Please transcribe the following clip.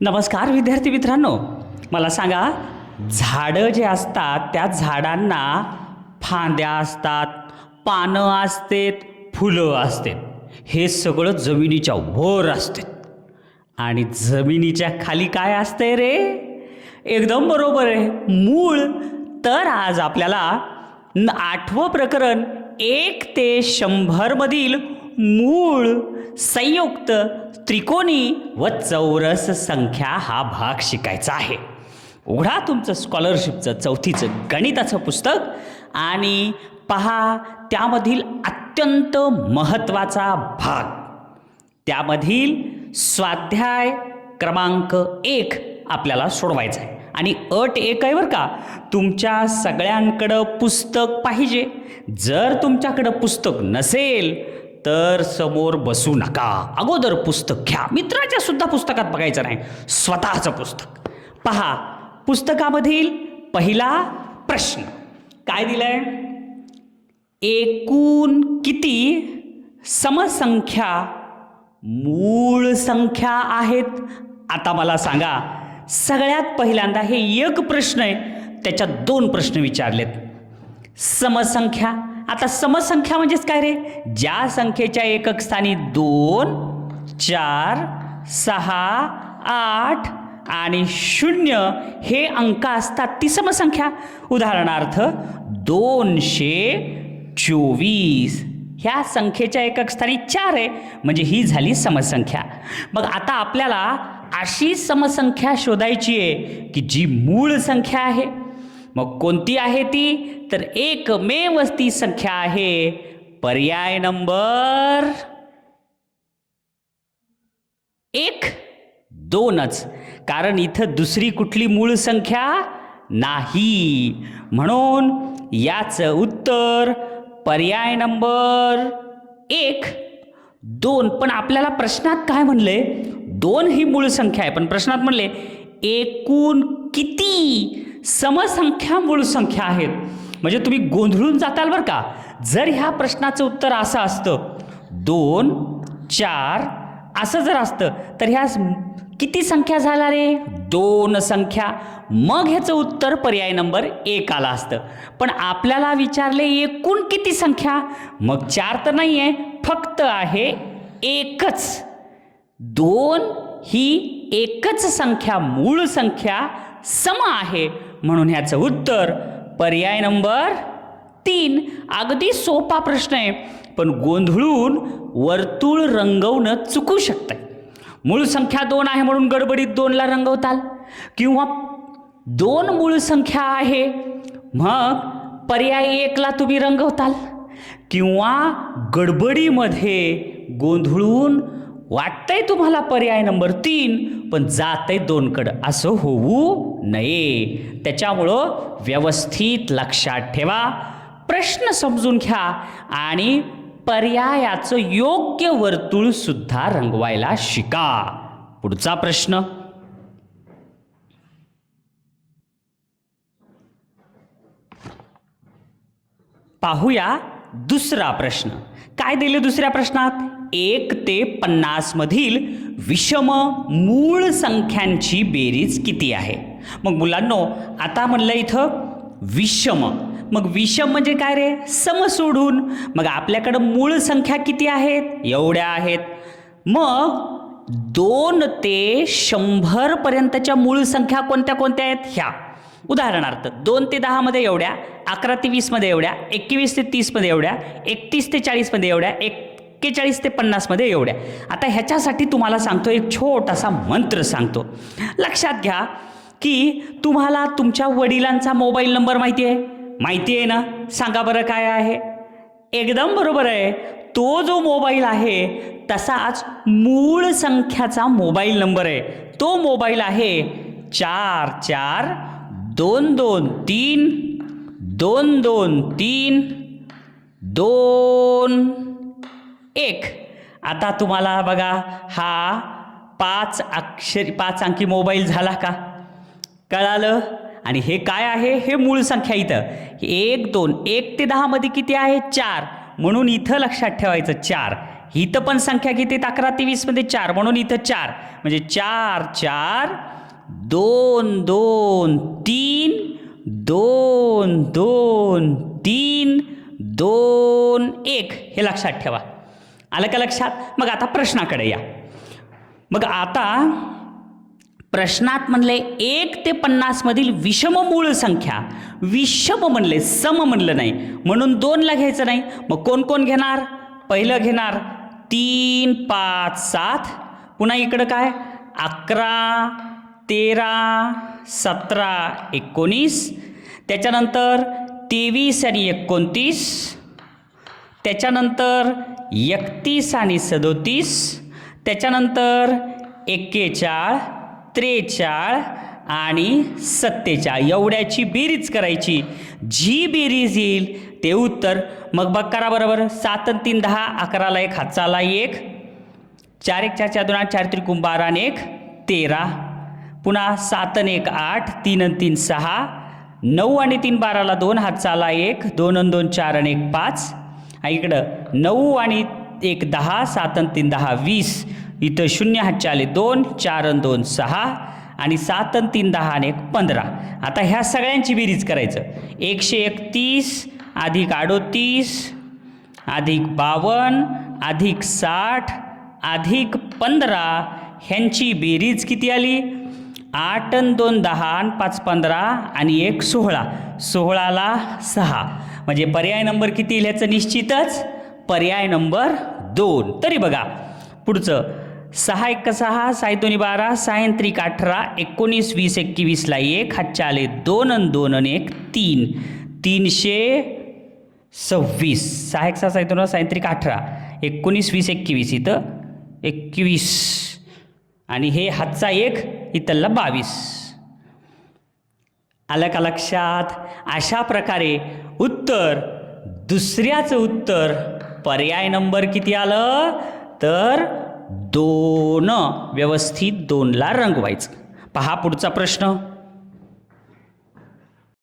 नमस्कार विद्यार्थी मित्रांनो, मला सांगा, झाडं जे असतात त्या झाडांना फांद्या असतात, पानं असतात, फुलं असतात. हे सगळं जमिनीच्या वर असते आणि जमिनीच्या खाली काय असते रे? एकदम बरोबर आहे, मूळ. तर आज आपल्याला 8वं प्रकरण 1 ते 100 मधील मूळ, संयुक्त, त्रिकोणी व चौरस संख्या हा भाग शिकायचा आहे. उघडा तुमचं स्कॉलरशिपचं 4थीचं गणिताचं पुस्तक आणि पहा त्यामधील अत्यंत महत्त्वाचा भाग, त्यामधील स्वाध्याय क्रमांक 1 आपल्याला सोडवायचा आहे. आणि अट एक आहे बरं का, तुमच्या सगळ्यांकडं पुस्तक पाहिजे. जर तुमच्याकडं पुस्तक नसेल तर समोर बसू नका, अगोदर पुस्तक घ्या. मित्राच्या सुद्धा पुस्तकात बघायचं नाही, स्वतःचं पुस्तक पहा. पुस्तकामधील पहिला प्रश्न काय दिलाय? एकूण किती समसंख्या मूळ संख्या आहेत? आता मला सांगा, सगळ्यात पहिल्यांदा हे एक प्रश्न आहे, त्याच्यात 2 प्रश्न विचारलेत. समसंख्या, आता समसंख्या म्हणजेच काय रे? ज्या संख्येच्या एकक स्थानी 2, 4, 6, 8 आणि 0 हे अंक असतात ती समसंख्या. उदाहरणार्थ 224 ह्या संख्येच्या एकक स्थानी 4 आहे, म्हणजे ही झाली समसंख्या. मग आता आपल्याला अशी समसंख्या शोधायची आहे की जी मूळ संख्या आहे. मग कोणती आहे ती? तर एकमेव ती संख्या आहे पर्याय नंबर 1, 2च. कारण इथं दुसरी कुठली मूळ संख्या नाही, म्हणून याचं उत्तर पर्याय नंबर 1, 2. पण आपल्याला प्रश्नात काय म्हणले? 2 ही मूळ संख्या आहे, पण प्रश्नात म्हणले एकूण किती समसंख्या मूळ संख्या आहेत. म्हणजे तुम्ही गोंधळून जाताल बरं का. जर ह्या प्रश्नाचं उत्तर असं असतं 2, 4 असं जर असतं तर ह्या किती संख्या झाल्या रे? 2 संख्या. मग ह्याचं उत्तर पर्याय नंबर 1 आलं असतं. पण आपल्याला विचारले एकूण किती संख्या? मग 4 तर नाही आहे, फक्त आहे 1च. 2 ही एकच संख्या, मूळ संख्या सम आहे, म्हणून ह्याचं उत्तर पर्याय नंबर 3. अगदी सोपा प्रश्न आहे, पण गोंधळून वर्तुळ रंगवणं चुकू शकतं. मूळ संख्या 2 आहे म्हणून गडबडीत 2ला रंगवताल, किंवा 2 मूळ संख्या आहे मग पर्याय 1ला तुम्ही रंगवताल, किंवा गडबडीमध्ये गोंधळून वाटतंय तुम्हाला पर्याय नंबर 3 पण जातंय 2 कडं. असं होऊ नये. त्याच्यामुळं व्यवस्थित लक्षात ठेवा, प्रश्न समजून घ्या आणि पर्यायाचं योग्य वर्तुळ सुद्धा रंगवायला शिका. पुढचा प्रश्न पाहूया. दुसरा प्रश्न काय दिले दुसऱ्या प्रश्नात? 1 ते 50 मधील विषम मूळ संख्यांची बेरीज किती आहे? मग मुलांनो, आता म्हणलं इथं विषम. मग विषम म्हणजे काय रे? सम सोडून. मग आपल्याकडं मूळ संख्या किती आहेत? एवढ्या आहेत. मग 2 ते 100 पर्यंतच्या मूळ संख्या कोणत्या कोणत्या आहेत? ह्या. उदाहरणार्थ 2 ते 10 मध्ये एवढ्या, 11 ते 20 मध्ये एवढ्या, 21 ते 30 मध्ये एवढ्या, 31 ते 40 मध्ये एवढ्या, 41 ते 50 मध्ये एवढ्या. आता ह्याच्यासाठी तुम्हाला सांगतो, एक छोटासा मंत्र सांगतो. लक्षात घ्या की तुम्हाला तुमच्या वडिलांचा मोबाईल नंबर माहिती आहे? माहिती आहे ना? सांगा बरं काय आहे? एकदम बरोबर आहे. तो जो मोबाईल आहे तसाच मूळ संख्याचा मोबाईल नंबर आहे. तो मोबाईल आहे 4422323221. आता तुम्हाला बघा, हा 5 अंकी मोबाईल झाला का? कळालं? आणि हे काय आहे? हे मूळ संख्या. इथं 1, 2, 1 ते 10 मध्ये किती आहे? 4, म्हणून इथं लक्षात ठेवायचं 4. इथं पण संख्या किती 11 ते 20 मध्ये 4 म्हणून इथं 4 म्हणजे 4 4 2 2 3 2 2 3 2 1 हे लक्षात ठेवा. आलं का लक्षात? मग आता प्रश्नाकडे या. मग आता प्रश्नात म्हणले 1 ते 50 मधील विषम मूळ संख्या, विषम म्हणले, सम म्हणलं नाही म्हणून 2ला घ्यायचं नाही. मग कोण कोण घेणार? पहिलं घेणार 3 5 7, पुन्हा इकडं काय 11 13 17 19, त्याच्यानंतर 23 आणि 29, त्याच्यानंतर 31 आणि 37, त्याच्यानंतर 41 43 आणि 47 एवढ्याची बेरीज करायची. जी बेरीज येईल ते उत्तर. मग बघ करा बरोबर. 7 आणि 3 10, 11ला 1 हातचा आला 1, 4 1 4 4 2 8 4 त्रिकोण 12 आणि 1 13, पुन्हा 7 आणि 1 8, 3 आणि 3 6, 9 आणि 3 12ला 2 हातचा आला 1, 2 आणि 2 4 आणि 1 5, इकडं 9 आणि 1 10, 7 आणि 3 10 20, इथं 0 हातचे आले 2, 4 आणि 2 6 आणि 7 आणि 3 10 आणि 1 15. आता ह्या सगळ्यांची बेरीज करायचं. 131 अधिक 38 अधिक 52 अधिक 60 अधिक 15 ह्यांची बेरीज किती आली? 8 आणि 2 10 आणि 5 15 आणि 1 16, 16ला 6 म्हणजे पर्याय नंबर किती येईल ह्याचं निश्चितच पर्याय नंबर 2. तरी बघा पुढचं 6 1 6, 6 2 12, 6 3 18, 19 20 21ला 1 हातचे आले 2 आणि 2 आणि 1 3, 326. 6 1 6, 6 2 6 3 18, 19 20 21 इथं 21 आणि हे हातचा 1 इथला 22. आलं का लक्षात? अशा प्रकारे उत्तर, दुसऱ्याचं उत्तर पर्याय नंबर किती आलं तर 2. व्यवस्थित 2ला रंगवायचं. पहा पुढचा प्रश्न.